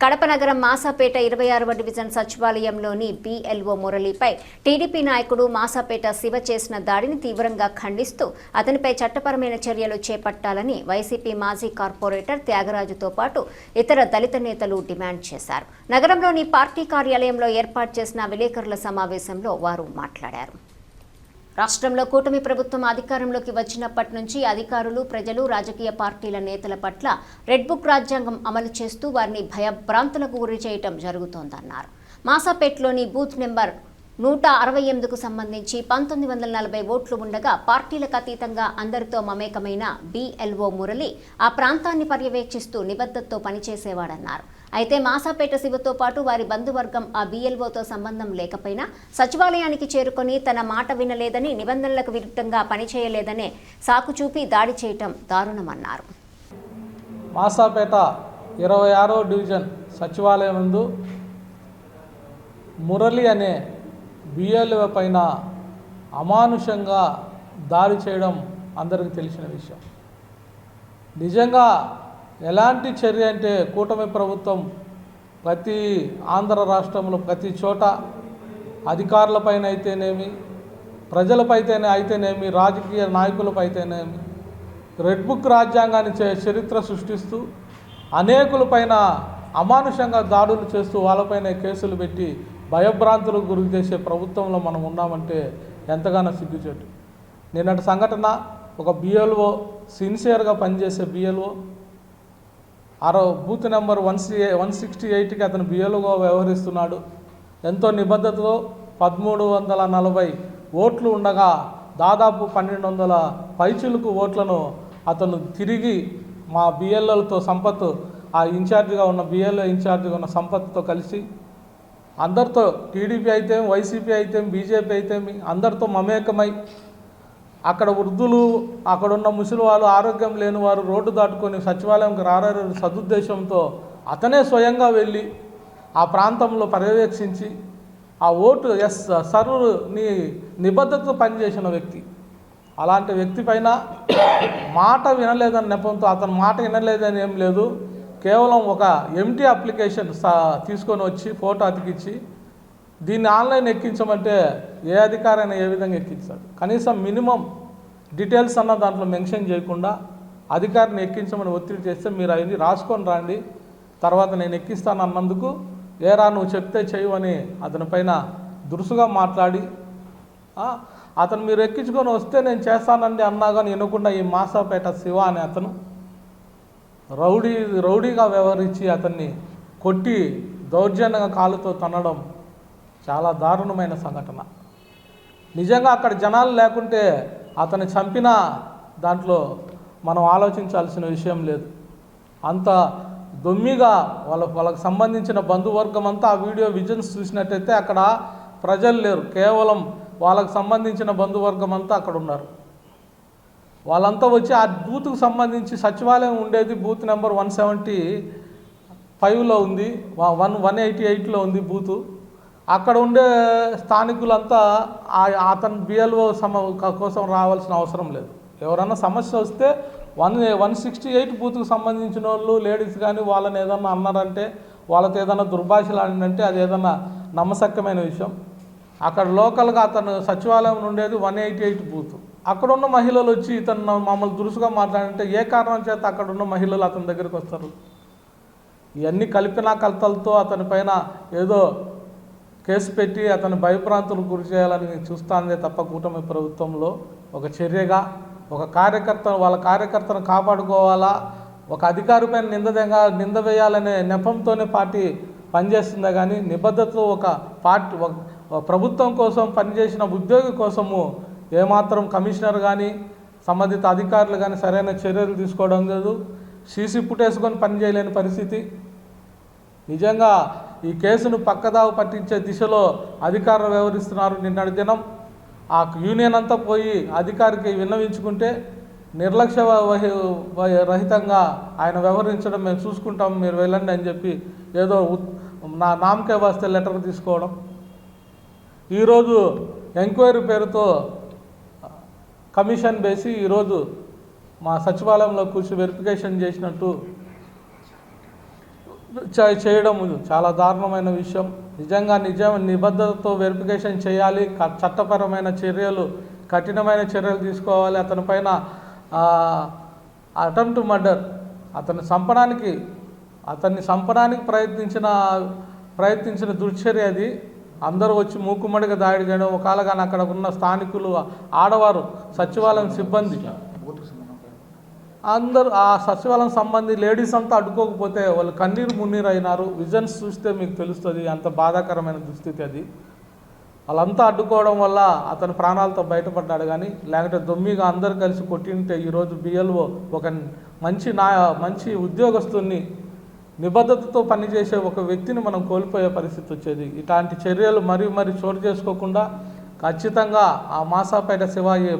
కడప నగరం Masapeta 26వ division సచివాలయంలోని BLO మురళిపై TDP నాయకుడు మాసాపేట శివ చేసిన దాడిని తీవ్రంగా ఖండిస్తూ అతనిపై చట్టపరమైన చర్యలు చేపట్టాలని వైసీపీ మాజీ కార్పొరేటర్ త్యాగరాజుతో పాటు ఇతర దళిత నేతలు డిమాండ్ చేశారు. నగరంలోని పార్టీ కార్యాలయంలో ఏర్పాటు చేసిన విలేకరుల సమావేశంలో వారు మాట్లాడారు. రాష్ట్రంలో కూటమి ప్రభుత్వం అధికారంలోకి వచ్చినప్పటి నుంచి అధికారులు, ప్రజలు, రాజకీయ పార్టీల నేతల పట్ల రెడ్ బుక్ రాజ్యాంగం అమలు చేస్తూ వారిని భయభ్రాంతులకు గురి చేయడం జరుగుతోందన్నారు. మాసాపేట్లోని బూత్ నెంబర్ 168కు సంబంధించి 1940 ఓట్లు ఉండగా పార్టీలకు అతీతంగా అందరితో మమేకమైన బిఎల్ఓ మురళి ఆ ప్రాంతాన్ని పర్యవేక్షిస్తూ నిబద్ధతతో పనిచేసేవాడన్నారు. అయితే మాసాపేట శివతో పాటు వారి బంధువర్గం ఆ బిఎల్ఓతో సంబంధం లేకపోయినా సచివాలయానికి చేరుకొని తన మాట వినలేదని, నిబంధనలకు విరుద్ధంగా పనిచేయలేదనే సాకు చూపి దాడి చేయటం దారుణమన్నారు. మాసాపేట 26వ డివిజన్ సచివాలయం నందు మురళి అనే బిఎల్ఓ పైన అమానుషంగా దాడి చేయడం అందరికీ తెలిసిన విషయం. నిజంగా ఎలాంటి చర్య అంటే కూటమి ప్రభుత్వం ప్రతి ఆంధ్ర రాష్ట్రంలో ప్రతి చోట అధికారులపైన అయితేనేమి, ప్రజలపైతేనేమి, రాజకీయ నాయకులపైతేనేమి రెడ్ బుక్ రాజ్యాంగాన్ని చరిత్ర సృష్టిస్తూ అనేకులపైన అమానుషంగా దాడులు చేస్తూ వాళ్ళపైన కేసులు పెట్టి భయభ్రాంతులకు గురి చేసే ప్రభుత్వంలో మనం ఉన్నామంటే ఎంతగానో సిగ్గుచేటు. నిన్నటి సంఘటన ఒక బిఎల్ఓ సిన్సియర్గా పనిచేసే బిఎల్ఓ బూత్ నెంబర్ 168కి అతను బిఎల్ఓగా వ్యవహరిస్తున్నాడు. ఎంతో నిబద్ధతతో 1340 ఓట్లు ఉండగా దాదాపు 1200 పైచిలుకు ఓట్లను అతను తిరిగి మా బిఎల్ఓలతో సంపత్ ఆ ఇన్ఛార్జిగా ఉన్న బిఎల్ఓ ఇన్ఛార్జిగా ఉన్న సంపత్తో కలిసి అందరితో టీడీపీ అయితే, వైసీపీ అయితే, బీజేపీ అయితే అందరితో మమేకమై అక్కడ వృద్ధులు, అక్కడున్న ముసలి వాళ్ళు, ఆరోగ్యం లేని వారు రోడ్డు దాటుకొని సచివాలయంకి రారని సదుద్దేశంతో అతనే స్వయంగా వెళ్ళి ఆ ప్రాంతంలో పర్యవేక్షించి ఆ ఓటు సర్వర్ని నిబద్ధతతో పనిచేసిన వ్యక్తి. అలాంటి వ్యక్తి పైన మాట వినలేదని నెపంతో, అతను మాట వినలేదని ఏం లేదు, కేవలం ఒక ఎంటీ అప్లికేషన్ తీసుకొని వచ్చి ఫోటో అతికిచ్చి దీన్ని ఆన్లైన్ ఎక్కించమంటే ఏ అధికారైనా ఏ విధంగా ఎక్కించాడు? కనీసం మినిమం డీటెయిల్స్ అన్న దాంట్లో మెన్షన్ చేయకుండా అధికారిని ఎక్కించమని ఒత్తిడి చేస్తే మీరు అవన్నీ రాసుకొని రండి, తర్వాత నేను ఎక్కిస్తాను అన్నందుకు ఏరా నువ్వు చెప్తే చేయవని అతని పైన దురుసుగా మాట్లాడి అతను మీరు ఎక్కించుకొని వస్తే నేను చేస్తానండి అన్నా కానీ వినకుండా ఈ మాసాపేట శివ అనే అతను రౌడీగా వ్యవహరించి అతన్ని కొట్టి దౌర్జన్యంగా కాలుతో తన్నడం చాలా దారుణమైన సంఘటన. నిజంగా అక్కడ జనాలు లేకుంటే అతన్ని చంపిన దాంట్లో మనం ఆలోచించాల్సిన విషయం లేదు. అంత దొమ్మిగా వాళ్ళకు సంబంధించిన బంధువర్గం అంతా ఆ వీడియో విజన్స్ చూసినట్టయితే అక్కడ ప్రజలు లేరు, కేవలం వాళ్ళకు సంబంధించిన బంధువర్గం అంతా అక్కడ ఉన్నారు. వాళ్ళంతా వచ్చి ఆ బూత్కు సంబంధించి సచివాలయం ఉండేది బూత్ నెంబర్ 175లో ఉంది, 188లో ఉంది బూతు. అక్కడ ఉండే స్థానికులంతా అతను బిఎల్ఓ కోసం రావాల్సిన అవసరం లేదు. ఎవరన్నా సమస్య వస్తే 168 బూత్కు సంబంధించిన వాళ్ళు లేడీస్ కానీ వాళ్ళని ఏదన్నా అన్నారంటే, వాళ్ళతో ఏదైనా దుర్భాషలు ఆడినంటే అది ఏదన్నా నమ్మశక్యమైన విషయం. అక్కడ లోకల్గా అతను సచివాలయం ఉండేది 188 బూత్. అక్కడున్న మహిళలు వచ్చి ఇతను మమ్మల్ని దురుసుగా మాట్లాడంటే ఏ కారణం చేత అక్కడున్న మహిళలు అతని దగ్గరికి వస్తారు? ఇవన్నీ కలిపిన కలతలతో అతని పైన ఏదో కేసు పెట్టి అతని భయభ్రాంతులకు గురి చేయాలని చూస్తాందే తప్ప కూటమి ప్రభుత్వంలో ఒక చర్యగా ఒక వాళ్ళ కార్యకర్తను కాపాడుకోవాలా, ఒక అధికారి పైన నింద వేయాలనే నెపంతోనే పార్టీ పనిచేస్తుందే కానీ నిబద్ధతతో ఒక ప్రభుత్వం కోసం పనిచేసిన ఉద్యోగి కోసము ఏమాత్రం కమిషనర్ కానీ సంబంధిత అధికారులు కానీ సరైన చర్యలు తీసుకోవడం లేదు. సీసీ ఫుటేసుకొని పనిచేయలేని పరిస్థితి. నిజంగా ఈ కేసును పక్కదావ పట్టించే దిశలో అధికారులు వ్యవహరిస్తున్నారు. నిన్నటి దినం ఆ యూనియన్ అంతా పోయి అధికారికి విన్నవించుకుంటే నిర్లక్ష్య రహితంగా ఆయన వ్యవహరించడం మేము చూసుకుంటాం, మీరు వెళ్ళండి అని చెప్పి ఏదో నామకే వస్తే లెటర్ తీసుకోవడం. ఈరోజు ఎంక్వైరీ పేరుతో కమిషన్ వేసి ఈరోజు మా సచివాలయంలో కూర్చొని వెరిఫికేషన్ చేసినట్టు చేయడం చాలా దారుణమైన విషయం. నిజంగా నిబద్ధతతో వెరిఫికేషన్ చేయాలి, చట్టపరమైన చర్యలు, కఠినమైన చర్యలు తీసుకోవాలి. అతని పైన అటెంప్ట్ మర్డర్, అతన్ని చంపడానికి ప్రయత్నించిన దుర్చర్య అది. అందరూ వచ్చి మూకుమ్మడిగా దాడి చేయడం, ఒకవేళ కానీ అక్కడ ఉన్న స్థానికులు, ఆడవారు, సచివాలయం సిబ్బంది అందరూ, ఆ సచివాలయం సంబంధి లేడీస్ అంతా అడ్డుకోకపోతే వాళ్ళు కన్నీరు మున్నీరు అయినారు. విజన్స్ చూస్తే మీకు తెలుస్తుంది అంత బాధాకరమైన దుస్థితి అది. వాళ్ళంతా అడ్డుకోవడం వల్ల అతను ప్రాణాలతో బయటపడ్డాడు. కానీ లేకపోతే దొమ్మిగా అందరు కలిసి కొట్టింటే ఈరోజు బిఎల్ఓ ఒక మంచి ఉద్యోగస్తుని, నిబద్ధతతో పనిచేసే ఒక వ్యక్తిని మనం కోల్పోయే పరిస్థితి వచ్చేది. ఇలాంటి చర్యలు మరి చోటు చేసుకోకుండా ఖచ్చితంగా ఆ మాసాపేట శివాజీ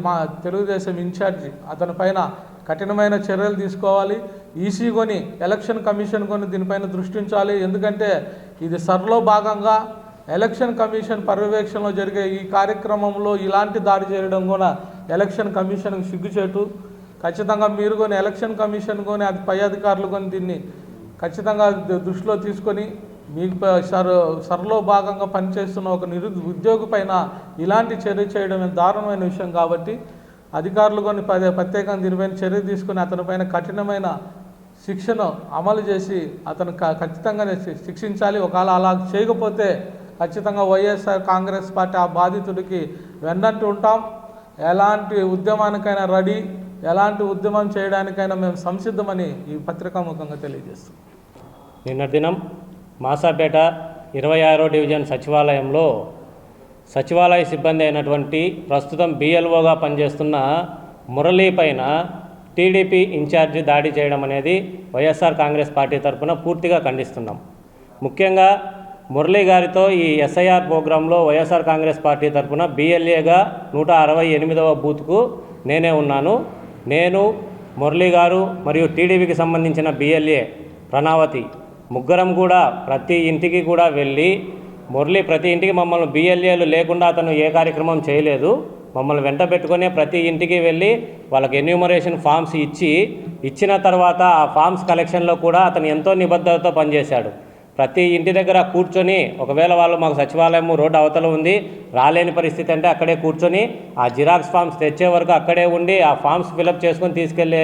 తెలుగుదేశం ఇన్ఛార్జి అతని పైన కఠినమైన చర్యలు తీసుకోవాలి. ఈసీ కొని, ఎలక్షన్ కమిషన్ కొని దీనిపైన దృష్టించాలి. ఎందుకంటే ఇది సర్లో భాగంగా ఎలక్షన్ కమిషన్ పర్యవేక్షణలో జరిగే ఈ కార్యక్రమంలో ఇలాంటి దాడి చేయడం కూడా ఎలక్షన్ కమిషన్కి సిగ్గుచేటు. ఖచ్చితంగా మీరు కొని, ఎలక్షన్ కమిషన్ కొని, అది పై అధికారులు కొని దీన్ని ఖచ్చితంగా దృష్టిలో తీసుకొని మీకు సర్లో భాగంగా పనిచేస్తున్న ఒక ఉద్యోగి పైన ఇలాంటి చర్య చేయడం దారుణమైన విషయం. కాబట్టి అధికారులు కొన్ని ప్రత్యేకంగా దీనిపైన చర్య తీసుకుని అతనిపైన కఠినమైన శిక్షను అమలు చేసి అతను ఖచ్చితంగా శిక్షించాలి. ఒకవేళ అలా చేయకపోతే ఖచ్చితంగా వైఎస్ఆర్ కాంగ్రెస్ పార్టీ ఆ బాధితుడికి వెన్నంటూ ఉంటాం. ఎలాంటి ఉద్యమానికైనా రెడీ, ఎలాంటి ఉద్యమం చేయడానికైనా మేము సంసిద్ధమని ఈ పత్రికాముఖంగా తెలియజేస్తాం. నిన్న దినం మాసాపేట 26వ డివిజన్ సచివాలయంలో సచివాలయ సిబ్బంది అయినటువంటి ప్రస్తుతం బిఎల్ఓగా పనిచేస్తున్న మురళీ పైన టీడీపీ ఇన్ఛార్జి దాడి చేయడం అనేది వైఎస్ఆర్ కాంగ్రెస్ పార్టీ తరఫున పూర్తిగా ఖండిస్తున్నాం. ముఖ్యంగా మురళీ గారితో ఈ ఎస్ఐఆర్ ప్రోగ్రాంలో వైఎస్ఆర్ కాంగ్రెస్ పార్టీ తరఫున బిఎల్ఏగా 168వ బూత్కు నేనే ఉన్నాను. నేను, మురళీ గారు మరియు టీడీపీకి సంబంధించిన బిఎల్ఏ ప్రణావతి ముగ్గురం కూడా ప్రతి ఇంటికి కూడా వెళ్ళి, మురళీ ప్రతి ఇంటికి మమ్మల్ని బిఎల్ఏలు లేకుండా అతను ఏ కార్యక్రమం చేయలేదు, మమ్మల్ని వెంట పెట్టుకునే ప్రతి ఇంటికి వెళ్ళి వాళ్ళకి ఎన్యూమరేషన్ ఫామ్స్ ఇచ్చిన తర్వాత ఆ ఫామ్స్ కలెక్షన్లో కూడా అతను ఎంతో నిబద్ధతతో పనిచేశాడు. ప్రతి ఇంటి దగ్గర కూర్చొని, ఒకవేళ వాళ్ళు మాకు సచివాలయం రోడ్డు అవతల ఉంది, రాలేని పరిస్థితి అంటే అక్కడే కూర్చొని ఆ జిరాక్స్ ఫామ్స్ తెచ్చే వరకు అక్కడే ఉండి ఆ ఫామ్స్ ఫిలప్ చేసుకొని తీసుకెళ్లే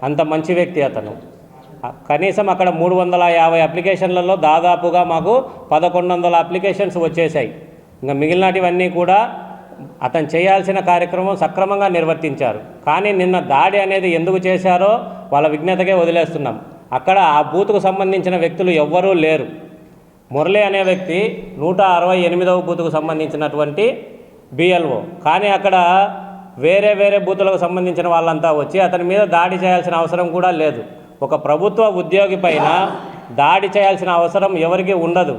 అంత మంచి వ్యక్తి అతను. కనీసం అక్కడ 350 అప్లికేషన్లలో దాదాపుగా మాకు 1100 అప్లికేషన్స్ వచ్చేసాయి. ఇంకా మిగిలినటివన్నీ కూడా అతను చేయాల్సిన కార్యక్రమం సక్రమంగా నిర్వర్తించారు. కానీ నిన్న దాడి అనేది ఎందుకు చేశారో వాళ్ళ విజ్ఞతకే వదిలేస్తున్నాం. అక్కడ ఆ బూత్కు సంబంధించిన వ్యక్తులు ఎవ్వరూ లేరు. మురళి అనే వ్యక్తి 168వ బూత్కు సంబంధించినటువంటి బిఎల్ఓ. కానీ అక్కడ వేరే బూతులకు సంబంధించిన వాళ్ళంతా వచ్చి అతని మీద దాడి చేయాల్సిన అవసరం కూడా లేదు. ఒక ప్రభుత్వ ఉద్యోగి పైన దాడి చేయాల్సిన అవసరం ఎవరికీ ఉండదు.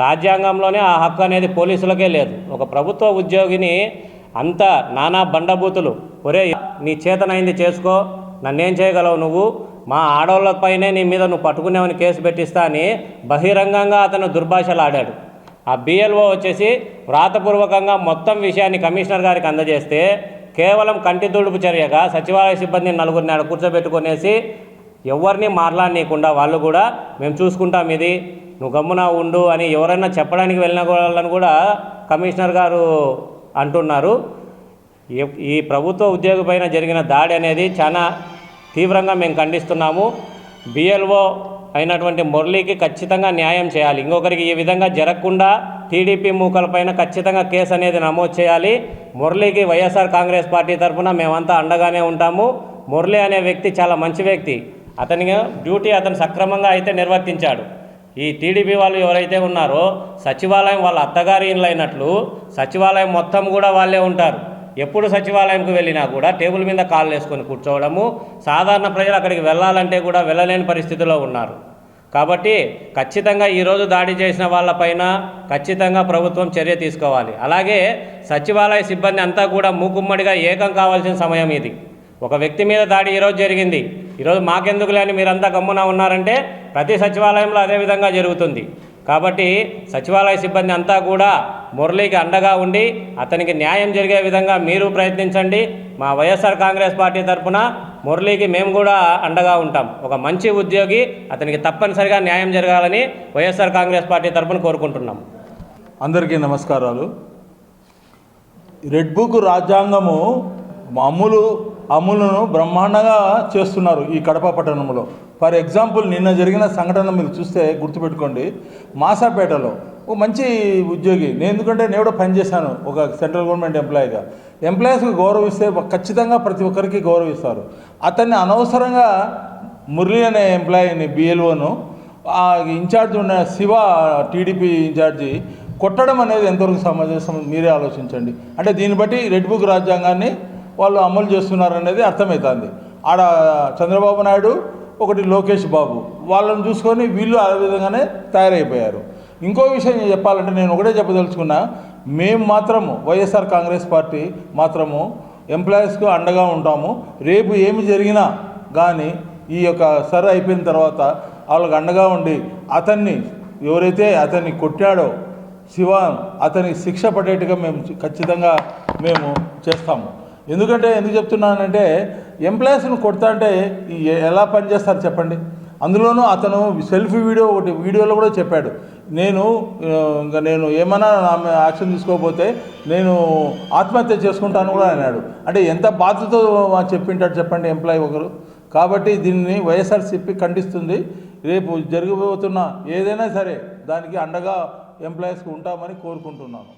రాజ్యాంగంలోనే ఆ హక్కు అనేది పోలీసులకే లేదు. ఒక ప్రభుత్వ ఉద్యోగిని అంత నానా బండబూతులు, ఒరే నీ చేతనైంది చేసుకో, నన్నేం చేయగలవు నువ్వు, మా ఆడవాళ్ళపైనే నీ మీద నువ్వు పట్టుకునేవని కేసు పెట్టిస్తా అని బహిరంగంగా అతను దుర్భాషలు ఆడాడు. ఆ బిఎల్ఓ వచ్చేసి వ్రాతపూర్వకంగా మొత్తం విషయాన్ని కమిషనర్ గారికి అందజేస్తే కేవలం కంటి తుడుపు చర్యగా సచివాలయ సిబ్బందిని 4గురిని ఆడ కూర్చోబెట్టుకునేసి ఎవరిని మాట్లాడనీయకుండా వాళ్ళు కూడా మేము చూసుకుంటాం, ఇది నువ్వు గమ్మున ఉండు అని ఎవరైనా చెప్పడానికి వెళ్ళిన వాళ్ళని కూడా కమిషనర్ గారు అంటున్నారు. ఈ ప్రభుత్వ ఉద్యోగి పైన జరిగిన దాడి అనేది చాలా తీవ్రంగా మేము ఖండిస్తున్నాము. బిఎల్ఓ అయినటువంటి మురళీకి ఖచ్చితంగా న్యాయం చేయాలి. ఇంకొకరికి ఈ విధంగా జరగకుండా టీడీపీ మూకలపైన ఖచ్చితంగా కేసు అనేది నమోదు చేయాలి. మురళీకి వైఎస్ఆర్ కాంగ్రెస్ పార్టీ తరఫున మేమంతా అండగానే ఉంటాము. మురళీ అనే వ్యక్తి చాలా మంచి వ్యక్తి. అతని డ్యూటీ అతను సక్రమంగా అయితే నిర్వర్తించాడు. ఈ టీడీపీ వాళ్ళు ఎవరైతే ఉన్నారో సచివాలయం వాళ్ళ అత్తగారి ఇళ్ళు అయినట్లు సచివాలయం మొత్తం కూడా వాళ్ళే ఉంటారు. ఎప్పుడు సచివాలయంకు వెళ్ళినా కూడా టేబుల్ మీద కాళ్ళు వేసుకొని కూర్చోవడము, సాధారణ ప్రజలు అక్కడికి వెళ్ళాలంటే కూడా వెళ్ళలేని పరిస్థితిలో ఉన్నారు. కాబట్టి ఖచ్చితంగా ఈరోజు దాడి చేసిన వాళ్ళపైన ఖచ్చితంగా ప్రభుత్వం చర్య తీసుకోవాలి. అలాగే సచివాలయ సిబ్బంది అంతా కూడా మూకుమ్మడిగా ఏకం కావాల్సిన సమయం ఇది. ఒక వ్యక్తి మీద దాడి ఈరోజు జరిగింది, ఈరోజు మాకెందుకులే అని మీరంతా గమ్మున ఉన్నారంటే ప్రతి సచివాలయంలో అదేవిధంగా జరుగుతుంది. కాబట్టి సచివాలయ సిబ్బంది అంతా కూడా మురళీకి అండగా ఉండి అతనికి న్యాయం జరిగే విధంగా మీరు ప్రయత్నించండి. మా వైఎస్ఆర్ కాంగ్రెస్ పార్టీ తరఫున మురళీకి మేము కూడా అండగా ఉంటాం. ఒక మంచి ఉద్యోగి, అతనికి తప్పనిసరిగా న్యాయం జరగాలని వైఎస్ఆర్ కాంగ్రెస్ పార్టీ తరఫున కోరుకుంటున్నాం. అందరికీ నమస్కారాలు. రెడ్ బుక్ రాజ్యాంగము అమలును బ్రహ్మాండంగా చేస్తున్నారు ఈ కడప పట్టణంలో. ఫర్ ఎగ్జాంపుల్ నిన్న జరిగిన సంఘటన మీరు చూస్తే గుర్తుపెట్టుకోండి. మాసాపేటలో ఒక మంచి ఉద్యోగి, నేను ఎందుకంటే నేను కూడా పనిచేశాను ఒక సెంట్రల్ గవర్నమెంట్ ఎంప్లాయీగా. ఎంప్లాయీస్కి గౌరవిస్తే ఖచ్చితంగా ప్రతి ఒక్కరికి గౌరవిస్తారు. అతన్ని అనవసరంగా మురళి అనే ఎంప్లాయీని బిఎల్ఓను ఇన్ఛార్జ్ ఉన్న శివ టీడీపీ ఇన్ఛార్జి కొట్టడం అనేది ఎంతవరకు సమంజసం మీరే ఆలోచించండి. అంటే దీన్ని బట్టి రెడ్ బుక్ రాజ్యాంగాన్ని వాళ్ళు అమలు చేస్తున్నారనేది అర్థమవుతుంది. ఆడ చంద్రబాబు నాయుడు, ఒకటి లోకేష్ బాబు, వాళ్ళని చూసుకొని వీళ్ళు ఆ విధంగానే తయారైపోయారు. ఇంకో విషయం చెప్పాలంటే నేను ఒకటే చెప్పదలుచుకున్నా, మేము మాత్రము వైఎస్ఆర్ కాంగ్రెస్ పార్టీ మాత్రము ఎంప్లాయీస్కు అండగా ఉంటాము. రేపు ఏమి జరిగినా కానీ ఈ యొక్క సర్ అయిపోయిన తర్వాత వాళ్ళకి అండగా ఉండి ఎవరైతే అతన్ని కొట్టాడో శివ, అతనికి శిక్ష పడేట్టుగా ఖచ్చితంగా మేము చేస్తాము. ఎందుకు చెప్తున్నానంటే ఎంప్లాయీస్ని కొడతా అంటే ఎలా పనిచేస్తారు చెప్పండి. అందులోనూ అతను సెల్ఫీ వీడియోలో కూడా చెప్పాడు, నేను ఏమైనా నా యాక్షన్ తీసుకోకపోతే నేను ఆత్మహత్య చేసుకుంటాను కూడా అన్నాడు. అంటే ఎంత బాధ్యత చెప్పింటాడు చెప్పండి ఎంప్లాయీ ఒకరు. కాబట్టి దీన్ని వైఎస్ఆర్సీపీ ఖండిస్తుంది. రేపు జరగబోతున్న ఏదైనా సరే దానికి అండగా ఎంప్లాయీస్కి ఉంటామని కోరుకుంటున్నాను.